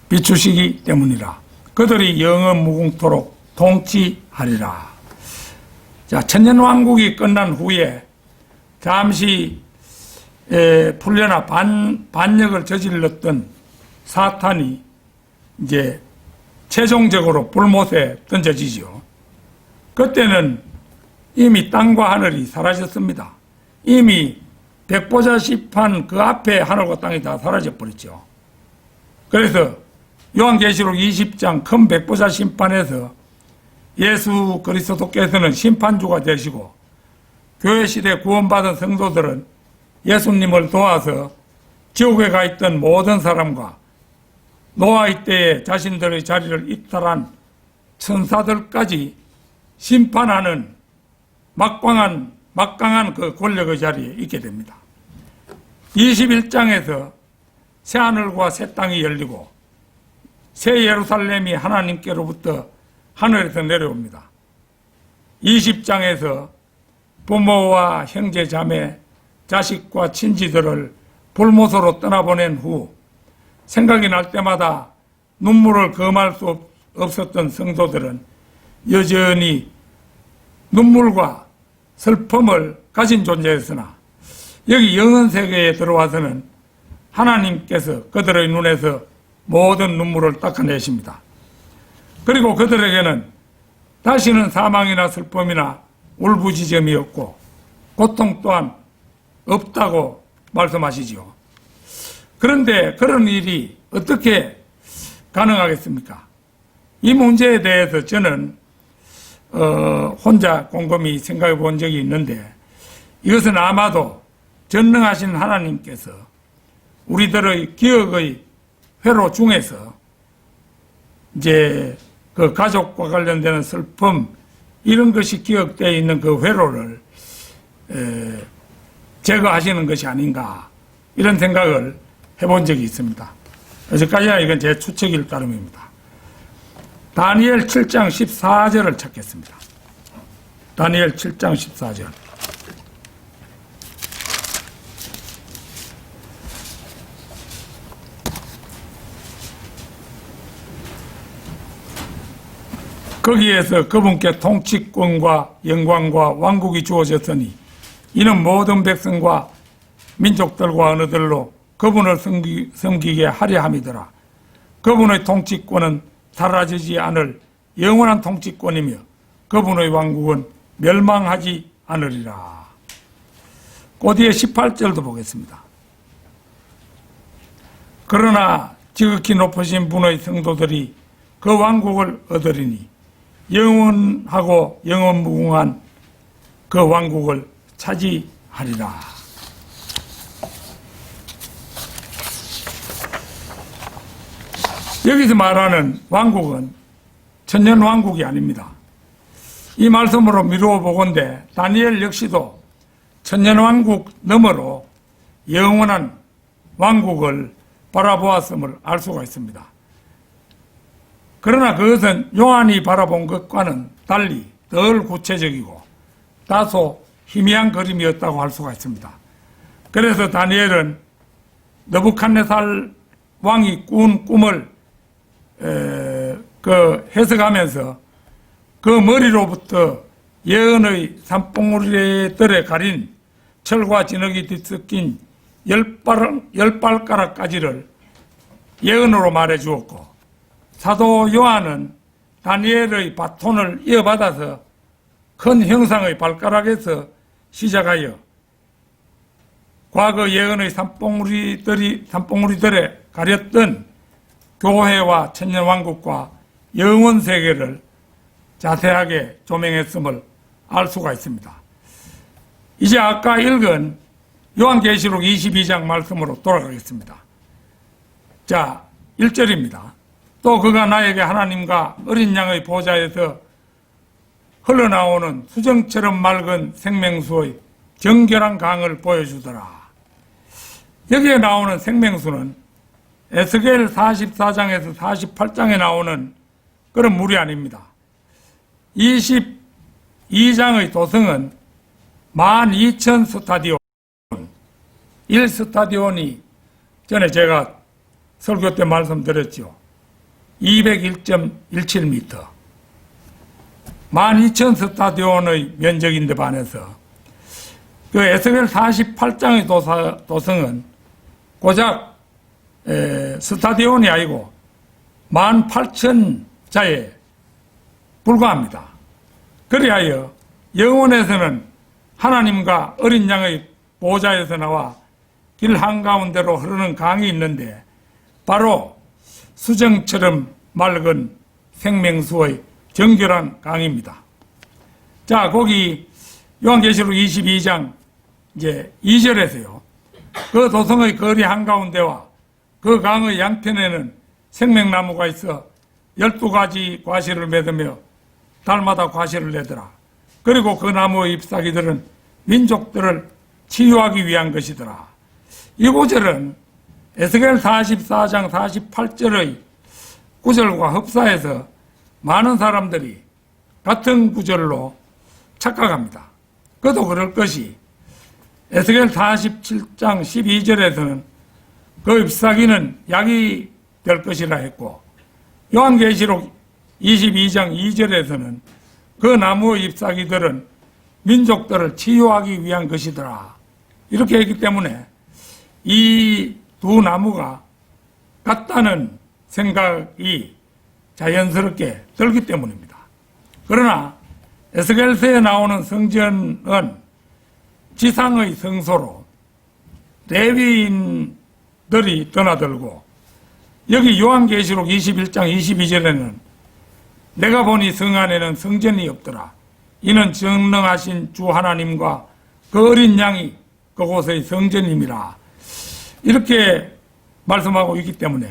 비추시기 때문이라. 그들이 영원 무궁토록 통치하리라. 자, 천년왕국이 끝난 후에 잠시 풀려나 반역을 저질렀던 사탄이 이제 최종적으로 불못에 던져지죠. 그때는 이미 땅과 하늘이 사라졌습니다. 이미 백보자 심판 그 앞에 하늘과 땅이 다 사라져버렸죠. 그래서 요한계시록 20장 큰 백보자 심판에서 예수 그리스도께서는 심판주가 되시고 교회 시대 구원받은 성도들은 예수님을 도와서 지옥에 가 있던 모든 사람과 노아의 때에 자신들의 자리를 이탈한 천사들까지 심판하는 막강한 그 권력의 자리에 있게 됩니다. 21장에서 새하늘과 새 땅이 열리고 새 예루살렘이 하나님께로부터 하늘에서 내려옵니다. 20장에서 부모와 형제 자매, 자식과 친지들을 불못으로 떠나보낸 후 생각이 날 때마다 눈물을 금할 수 없었던 성도들은 여전히 눈물과 슬픔을 가진 존재였으나 여기 영혼세계에 들어와서는 하나님께서 그들의 눈에서 모든 눈물을 닦아내십니다. 그리고 그들에게는 다시는 사망이나 슬픔이나 울부짖음이 없고 고통 또한 없다고 말씀하시죠. 그런데 그런 일이 어떻게 가능하겠습니까? 이 문제에 대해서 저는 혼자 곰곰이 생각해 본 적이 있는데 이것은 아마도 전능하신 하나님께서 우리들의 기억의 회로 중에서 이제 그 가족과 관련되는 슬픔 이런 것이 기억되어 있는 그 회로를 제거하시는 것이 아닌가 이런 생각을 해본 적이 있습니다. 여기까지는 이건 제 추측일 따름입니다. 다니엘 7장 14절을 찾겠습니다. 다니엘 7장 14절. 거기에서 그분께 통치권과 영광과 왕국이 주어졌으니 이는 모든 백성과 민족들과 언어들로 그분을 섬기게 하려 함이더라. 그분의 통치권은 사라지지 않을 영원한 통치권이며 그분의 왕국은 멸망하지 않으리라. 그 뒤에 18절도 보겠습니다. 그러나 지극히 높으신 분의 성도들이 그 왕국을 얻으리니 영원하고 영원무궁한 그 왕국을 차지하리라. 여기서 말하는 왕국은 천년왕국이 아닙니다. 이 말씀으로 미루어 보건대 다니엘 역시도 천년왕국 너머로 영원한 왕국을 바라보았음을 알 수가 있습니다. 그러나 그것은 요한이 바라본 것과는 달리 덜 구체적이고 다소 희미한 그림이었다고 할 수가 있습니다. 그래서 다니엘은 느부갓네살 왕이 꾼 꿈을 해석하면서 그 머리로부터 예언의 산봉우리들에 가린 철과 진흙이 뒤섞인 열 발가락까지를 예언으로 말해 주었고, 사도 요한은 다니엘의 바톤을 이어받아서 큰 형상의 발가락에서 시작하여 과거 예언의 산봉우리들에 가렸던 교회와 천년왕국과 영원세계를 자세하게 조명했음을 알 수가 있습니다. 이제 아까 읽은 요한계시록 22장 말씀으로 돌아가겠습니다. 자, 1절입니다. 또 그가 나에게 하나님과 어린 양의 보좌에서 흘러나오는 수정처럼 맑은 생명수의 정결한 강을 보여주더라. 여기에 나오는 생명수는 에스겔 44장에서 48장에 나오는 그런 물이 아닙니다. 22장의 도성은 12,000 스타디온, 1스타디온이 전에 제가 설교 때 말씀드렸죠. 201.17m. 12,000 스타디온의 면적인데 반해서 그 에스겔 48장의 도성은 고작 스타디온이 아니고 18,000자에 불과합니다. 그리하여 영원에서는 하나님과 어린 양의 보좌에서 나와 길 한가운데로 흐르는 강이 있는데 바로 수정처럼 맑은 생명수의 정결한 강입니다. 자, 거기 요한계시록 22장 이제 2절에서요. 그 도성의 거리 한가운데와 그 강의 양편에는 생명나무가 있어 12가지 과실을 맺으며 달마다 과실을 내더라. 그리고 그 나무의 잎사귀들은 민족들을 치유하기 위한 것이더라. 이 구절은 에스겔 44장 48절의 구절과 흡사해서 많은 사람들이 같은 구절로 착각합니다. 그도 그럴 것이 에스겔 47장 12절에서는 그 잎사귀는 약이 될 것이라 했고, 요한계시록 22장 2절에서는 그 나무의 잎사귀들은 민족들을 치유하기 위한 것이더라. 이렇게 했기 때문에 이 두 나무가 같다는 생각이 자연스럽게 들기 때문입니다. 그러나 에스겔서에 나오는 성전은 지상의 성소로 레위인들이 드나들고, 여기 요한계시록 21장 22절에는 내가 보니 성 안에는 성전이 없더라. 이는 전능하신 주 하나님과 그 어린 양이 그곳의 성전임이라. 이렇게 말씀하고 있기 때문에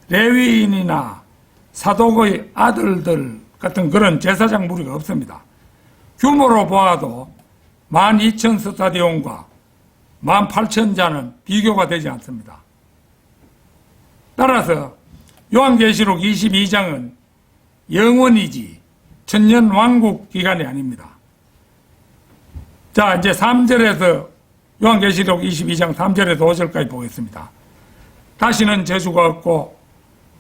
레위인이나 사독의 아들들 같은 그런 제사장 무리가 없습니다. 규모로 보아도 12,000 스타디온과 18,000자는 비교가 되지 않습니다. 따라서 요한계시록 22장은 영원이지 천년왕국 기간이 아닙니다. 자, 이제 3절에서 요한계시록 22장 3절에서 5절까지 보겠습니다. 다시는 저주가 없고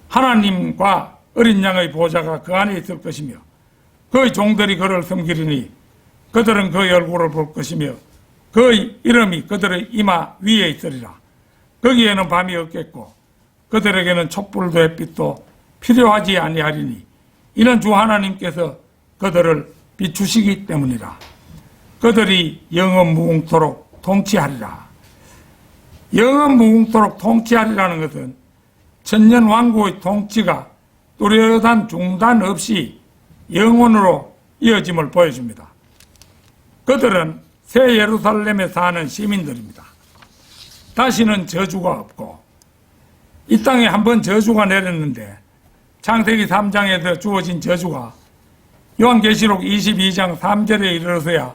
하나님과 어린 양의 보좌가 그 안에 있을 것이며 그의 종들이 그를 섬기리니 그들은 그의 얼굴을 볼 것이며 그의 이름이 그들의 이마 위에 있으리라. 거기에는 밤이 없겠고 그들에게는 촛불도 햇빛도 필요하지 아니하리니 이는 주 하나님께서 그들을 비추시기 때문이라. 그들이 영원 무궁토록 통치하리라. 영원 무궁토록 통치하리라는 것은 천년 왕국의 통치가 뚜렷한 중단 없이 영원으로 이어짐을 보여줍니다. 그들은 새 예루살렘에 사는 시민들입니다. 다시는 저주가 없고, 이 땅에 한번 저주가 내렸는데 창세기 3장에서 주어진 저주가 요한계시록 22장 3절에 이르러서야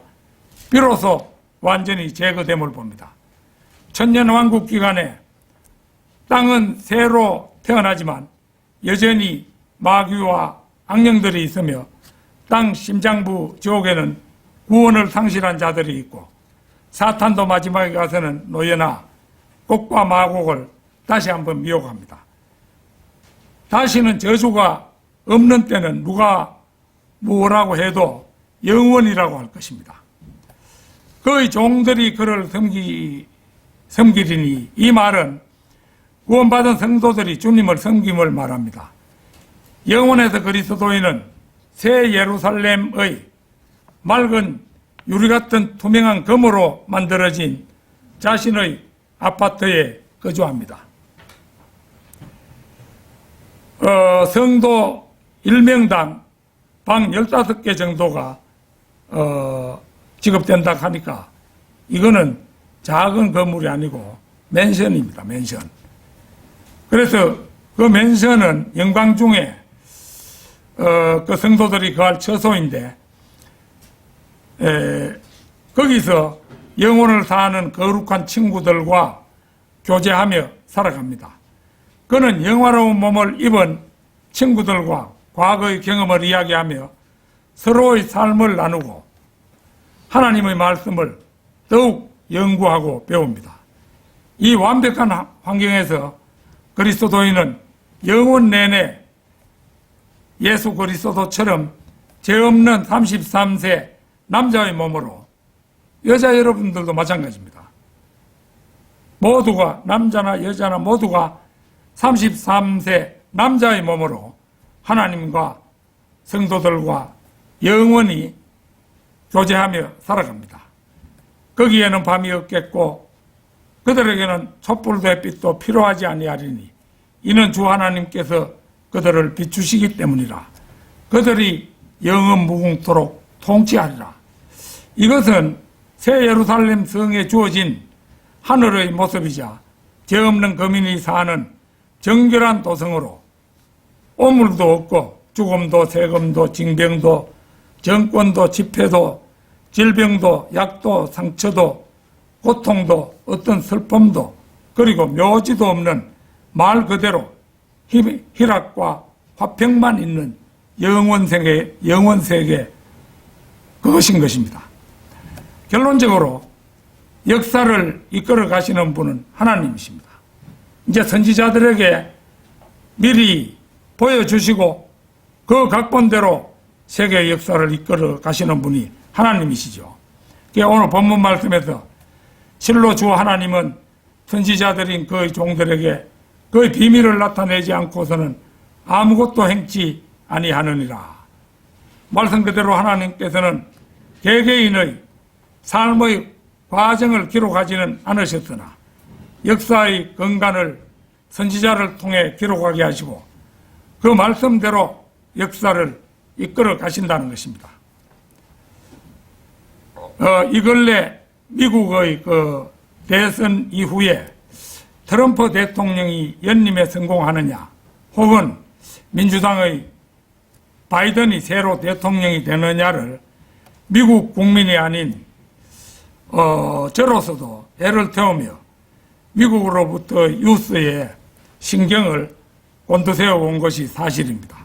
비로소 완전히 제거됨을 봅니다. 천년왕국 기간에 땅은 새로 태어나지만 여전히 마귀와 악령들이 있으며 땅 심장부 지옥에는 구원을 상실한 자들이 있고 사탄도 마지막에 가서는 노예나 곡과 마곡을 다시 한번 미혹합니다. 다시는 저주가 없는 때는 누가 뭐라고 해도 영원이라고 할 것입니다. 그의 종들이 그를 섬기리니 이 말은 구원받은 성도들이 주님을 섬김을 말합니다. 영원에서 그리스도인은 새 예루살렘의 맑은 유리 같은 투명한 금으로 만들어진 자신의 아파트에 거주합니다. 성도 1명당 방 15개 정도가 지급된다 하니까 이거는 작은 건물이 아니고 맨션입니다. 맨션. 그래서 그 맨션은 영광 중에 그 성도들이 거할 처소인데 거기서 영혼을 사는 거룩한 친구들과 교제하며 살아갑니다. 그는 영화로운 몸을 입은 친구들과 과거의 경험을 이야기하며 서로의 삶을 나누고 하나님의 말씀을 더욱 연구하고 배웁니다. 이 완벽한 환경에서 그리스도인은 영원 내내 예수 그리스도처럼 죄 없는 33세 남자의 몸으로, 여자 여러분들도 마찬가지입니다. 모두가, 남자나 여자나 모두가 33세 남자의 몸으로 하나님과 성도들과 영원히 교제하며 살아갑니다. 거기에는 밤이 없겠고 그들에게는 촛불도 햇빛도 필요하지 아니하리니 이는 주 하나님께서 그들을 비추시기 때문이라. 그들이 영원 무궁토록 통치하리라. 이것은 새 예루살렘 성에 주어진 하늘의 모습이자 죄 없는 거민이 사는 정결한 도성으로 오물도 없고 죽음도 세금도 징병도 정권도 집회도 질병도 약도 상처도 고통도 어떤 슬픔도 그리고 묘지도 없는 말 그대로 희락과 화평만 있는 영원세계 그것인 것입니다. 결론적으로 역사를 이끌어 가시는 분은 하나님이십니다. 이제 선지자들에게 미리 보여주시고 그 각본대로 세계의 역사를 이끌어 가시는 분이 하나님이시죠. 오늘 본문 말씀에서 실로 주 하나님은 선지자들인 그의 종들에게 그의 비밀을 나타내지 않고서는 아무것도 행치 아니하느니라. 말씀 그대로 하나님께서는 개개인의 삶의 과정을 기록하지는 않으셨으나 역사의 근간을 선지자를 통해 기록하게 하시고 그 말씀대로 역사를 이끌어 가신다는 것입니다. 이 근래 미국의 그 대선 이후에 트럼프 대통령이 연임에 성공하느냐 혹은 민주당의 바이든이 새로 대통령이 되느냐를 미국 국민이 아닌 저로서도 애를 태우며 미국으로부터 뉴스에 신경을 곤두세워 온 것이 사실입니다.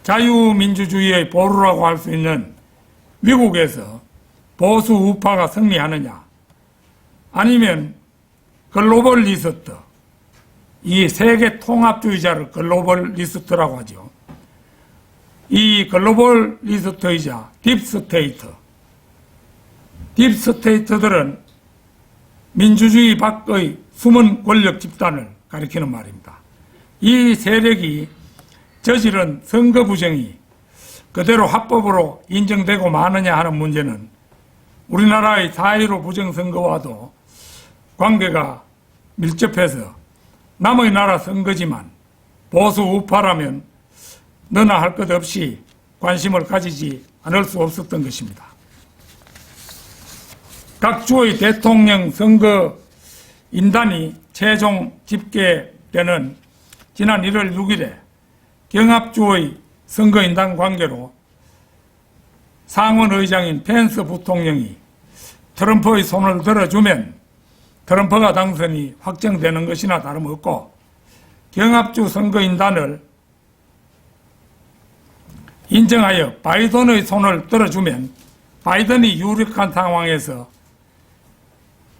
자유민주주의의 보루라고 할 수 있는 미국에서 보수 우파가 승리하느냐 아니면 글로벌리스트, 이 세계 통합주의자를 글로벌리스트라고 하죠. 이 글로벌리스트이자 딥스테이트들은 민주주의 밖의 숨은 권력 집단을 가리키는 말입니다. 이 세력이 저지른 선거 부정이 그대로 합법으로 인정되고 마느냐 하는 문제는 우리나라의 4.15 부정선거와도 관계가 밀접해서 남의 나라 선거지만 보수 우파라면 너나 할 것 없이 관심을 가지지 않을 수 없었던 것입니다. 각 주의 대통령 선거 인단이 최종 집계되는 지난 1월 6일에 경합주의 선거인단 관계로 상원 의장인 펜스 부통령이 트럼프의 손을 들어주면 트럼프가 당선이 확정되는 것이나 다름없고, 경합주 선거인단을 인정하여 바이든의 손을 들어주면 바이든이 유력한 상황에서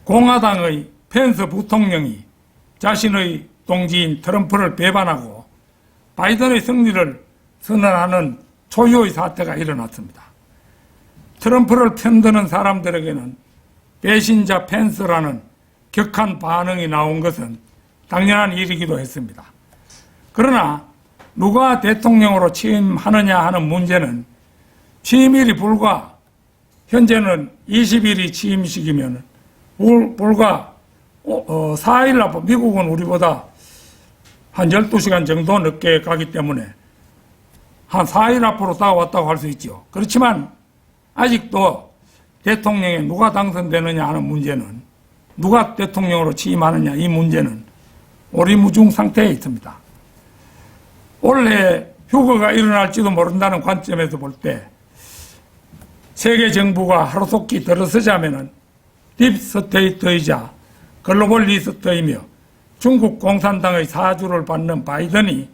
공화당의 펜스 부통령이 자신의 동지인 트럼프를 배반하고 바이든의 승리를 선언하는 초유의 사태가 일어났습니다. 트럼프를 편드는 사람들에게는 배신자 펜스라는 격한 반응이 나온 것은 당연한 일이기도 했습니다. 그러나 누가 대통령으로 취임하느냐 하는 문제는 취임일이 불과 현재는 20일이 취임식이면 불과 4일 앞, 미국은 우리보다 한 12시간 정도 늦게 가기 때문에 한 4일 앞으로 다가왔다고 할 수 있죠. 그렇지만 아직도 대통령에 누가 당선되느냐 하는 문제는, 누가 대통령으로 취임하느냐 이 문제는 오리무중 상태에 있습니다. 올해 휴거가 일어날지도 모른다는 관점에서 볼 때 세계 정부가 하루속히 들어서자면은 딥스테이트이자 글로벌리스트이며 중국 공산당의 사주를 받는 바이든이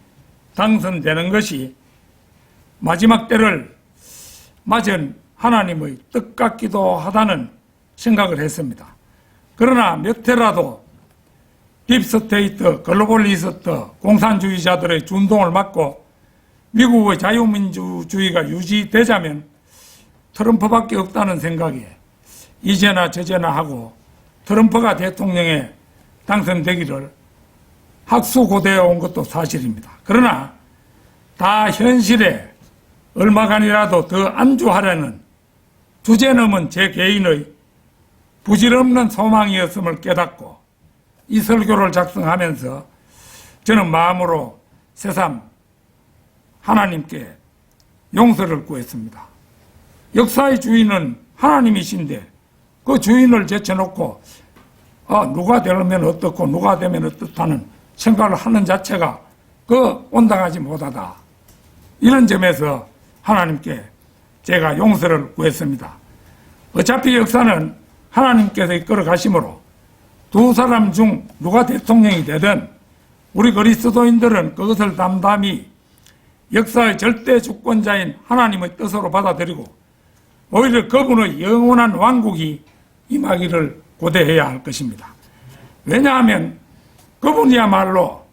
당선되는 것이 마지막 때를 맞은 하나님의 뜻 같기도 하다는 생각을 했습니다. 그러나 몇 해라도 딥스테이트, 글로벌리스트, 공산주의자들의 준동을 막고 미국의 자유민주주의가 유지되자면 트럼프밖에 없다는 생각에 이제나 저제나 하고 트럼프가 대통령에 당선되기를 학수고대해 온 것도 사실입니다. 그러나 다 현실에 얼마간이라도 더 안주하려는 주제넘은 제 개인의 부질없는 소망이었음을 깨닫고 이 설교를 작성하면서 저는 마음으로 새삼 하나님께 용서를 구했습니다. 역사의 주인은 하나님이신데 그 주인을 제쳐놓고 누가 되면 어떻고 누가 되면 어떻다는 생각을 하는 자체가 온당하지 못하다. 이런 점에서 하나님께 제가 용서를 구했습니다. 어차피 역사는 하나님께서 이끌어 가심으로 두 사람 중 누가 대통령이 되든 우리 그리스도인들은 그것을 담담히 역사의 절대 주권자인 하나님의 뜻으로 받아들이고 오히려 그분의 영원한 왕국이 임하기를 고대해야 할 것입니다. 왜냐하면 그분이야말로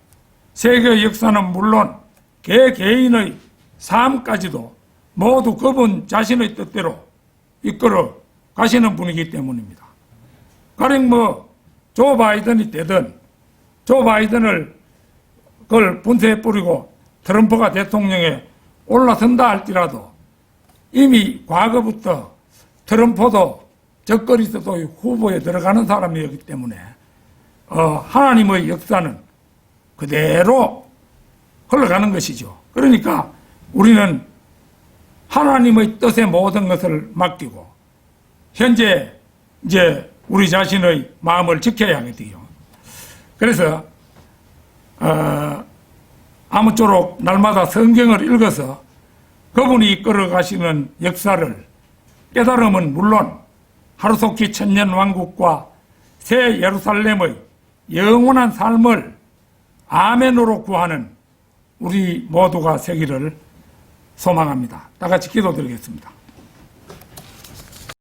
세계 역사는 물론 개개인의 삶까지도 모두 그분 자신의 뜻대로 이끌어 가시는 분이기 때문입니다. 가령 조 바이든이 되든 조 바이든을 그걸 분쇄해 뿌리고 트럼프가 대통령에 올라선다 할지라도 이미 과거부터 트럼프도 적거리스도의 후보에 들어가는 사람이었기 때문에 하나님의 역사는 그대로 흘러가는 것이죠. 그러니까 우리는 하나님의 뜻에 모든 것을 맡기고 현재 이제 우리 자신의 마음을 지켜야겠죠. 그래서 아무쪼록 날마다 성경을 읽어서 그분이 이끌어 가시는 역사를 깨달음은 물론 하루속히 천년왕국과 새 예루살렘의 영원한 삶을 아멘으로 구하는 우리 모두가 되기를 소망합니다. 다 같이 기도드리겠습니다.